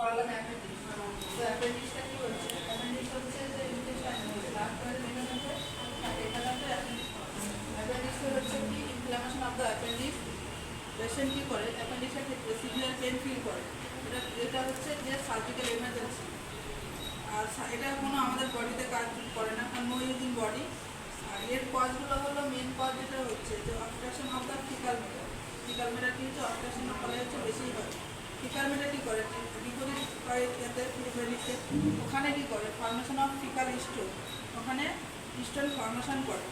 করালাম অ্যাপেন্ডিক্স। তো অ্যাপেন্ডিক্সটা কি হচ্ছে? অ্যাপেন্ডিক্স হচ্ছে যে ইনফেকশন হচ্ছে লাস্ট করে মেনে হচ্ছে এখানে হচ্ছে অ্যাপেন্ডিক্স হচ্ছে কি inflammation of the appendix. Patient কী করে অ্যাপেন্ডিক্সের ক্ষেত্রে সিভিয়ার পেন ফিল করে। এটা হচ্ছে যে সার্জিক্যাল এমার্জেন্সি। আর এটা কোনো আমাদের বডিতে কাজ করে না, কারণ নো ইউজিং বডি। আর এর কজগুলো হলো মেন কজ যেটা হচ্ছে যে obstruction of the faecal matter. Faecal matter কী হচ্ছে অবস্ট্রাকশনের ফলে হচ্ছে বেশি হয়। ফিকাল ম্যাটার কী করে ডিপোজিট হয় এতে ফিলিপেনিক্সে, ওখানে কী করে ফর্মেশন অফ ফিকাল স্টোন, ওখানে স্টোন ফর্মেশন করে।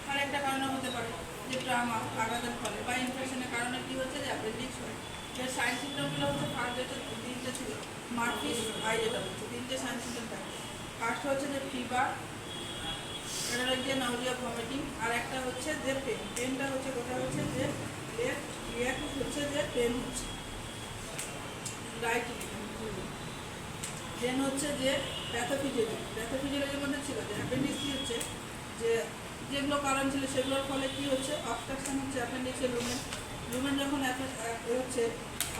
আর একটা কারণে হতে পারে যে ট্রামা আঘাতের ফলে বা ইনফেকশনের কারণে কী হচ্ছে যে অ্যাপেন্ডিক্স হয়। এর সাইন সিমটমগুলো হচ্ছে ফার্স্ট যেটা তিনটে ছিল মার্ফিস আই যেটা হচ্ছে তিনটে সাইন সিমটম থাকে। ফার্স্ট হচ্ছে যে ফিভার, এটা হচ্ছে নাউরিয়া ভমিটিং, আর একটা হচ্ছে যে পেনটা হচ্ছে কোথায় হচ্ছে যে লেফট রিয়াক্ট হচ্ছে যে পেন হচ্ছে রাইট। দেন হচ্ছে যে প্যাথোফিজিওলজির মধ্যে ছিল যে অ্যাপেন্ডিক্স কী হচ্ছে যে যেগুলো কারণ ছিল সেগুলোর ফলে কী হচ্ছে অবস্ট্রাকশন হচ্ছে অ্যাপেন্ডিক্সের লুমেন যখন হচ্ছে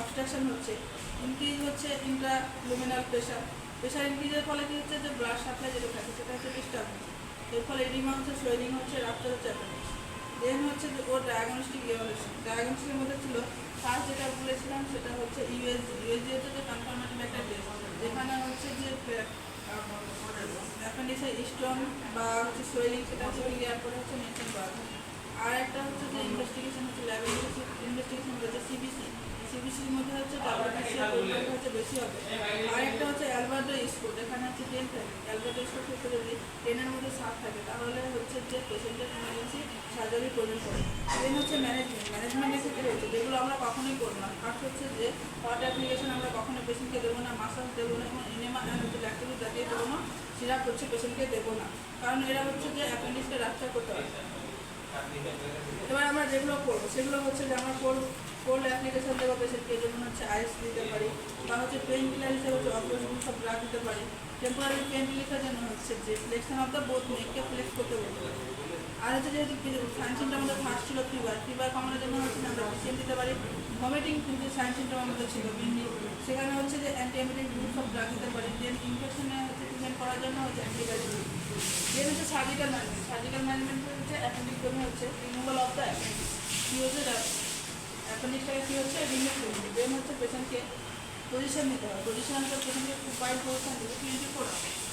অবস্ট্রাকশন হচ্ছে ইনক্রিজ হচ্ছে ইন্ট্রালুমিনাল প্রেশার ইনক্রিজের ফলে কী হচ্ছে যে ব্লাড সাপ্লাই যেটা থাকে সেটা হচ্ছে ডিস্টার্ব হচ্ছে। এর ফলে এডিমা হচ্ছে, সোয়েলিং হচ্ছে, রাপ্চার হচ্ছে অ্যাপেন্ডিক্স। দেন হচ্ছে যে ওর ডায়াগনস্টিক ইভ্যালুয়েশন। ডায়াগনস্টিকের মধ্যে ছিল ফার্স্ট যেটা বলেছিলাম সেটা হচ্ছে ইউএসজি হচ্ছে যে কনফার্মেটিভ একটা টেস্ট, যেখানে হচ্ছে যে অ্যাপেন্ডিক্সের স্টোন বা হচ্ছে সোয়েলিং সেটা হচ্ছে ক্লিয়ার করে হচ্ছে মেনশন করা থাকে। আর একটা হচ্ছে যে ইনভেস্টিগেশন হচ্ছে ল্যাব ইনভেস্টিগেশন হচ্ছে সিবিসির মধ্যে হচ্ছে ডাব্লিউবিসিআর হচ্ছে বেশি হবে। আর একটা হচ্ছে অ্যালবার্টো স্কোর, এখানে হচ্ছে 10 থাকে। অ্যালবার্টো স্কোর ক্ষেত্রে যদি 10-এর মধ্যে 7 থাকে তাহলে হচ্ছে যে পেশেন্টের ইমার্জেন্সি সার্জারি প্রয়োজন পড়ে। দেন হচ্ছে ম্যানেজমেন্টের ক্ষেত্রে হচ্ছে যেগুলো আমরা কখনোই করবো না। ফার্স্ট হচ্ছে যে হট অ্যাপ্লিকেশন আমরা কখনোই পেশেন্টকে দেবো না, মাসাজ দেবো না, এবং ইনেমা হচ্ছে ল্যাকটোজ জাতীয় দেবো না, সিরাপ হচ্ছে পেশেন্টকে দেবো না, কারণ এরা হচ্ছে যে অ্যাপেন্ডিক্সকে রাস্টার করতে পারে। এবার আমরা যেগুলো করবো সেগুলো হচ্ছে যে আমরা কোল্ড অ্যাপ্লিকেশন দেবো পেশেন্টকে, যেমন হচ্ছে আইস দিতে পারি, বা হচ্ছে পেন কিলার হিসেবে হচ্ছে অপারেশন সব ড্রাগ দিতে পারি। টেম্পোরারি পেন রিলিফের জন্য হচ্ছে যে ফ্লেকশন অফ দ্য বোথ নেককে ফ্লেক্স করতে বলতে পারি। আর হচ্ছে যেহেতু সাইন সিমটম আমাদের ফার্স্ট ছিল ফিভার কমানোর জন্য হচ্ছে আমরা পিসিএম দিতে পারি। ভমিটিং কিন্তু সাইন সিমটম আমাদের ছিল মেনলি, সেখানে হচ্ছে যে অ্যান্টিবায়োটিক গ্রুপ সব ড্রাগ দিতে পারি। দেন ইনফেকশনে হচ্ছে ট্রিটমেন্ট করার জন্য হচ্ছে অ্যান্টিবায়োটিক। দেন হচ্ছে সার্জিক্যাল ম্যানেজমেন্ট হচ্ছে অ্যাপেন্ডিক্স জন্য হচ্ছে রিমুভাল অফ দ্য অ্যাপেন্ডিক্স। কী হচ্ছে অ্যাপেন্ডিক্সটাকে কী হচ্ছে রিমুভ করবে। দেন হচ্ছে পেশেন্টকে পজিশন নিতে হবে, পজিশন পেশেন্টকে 5 পজিশন দেবে 24 আওয়ার্স।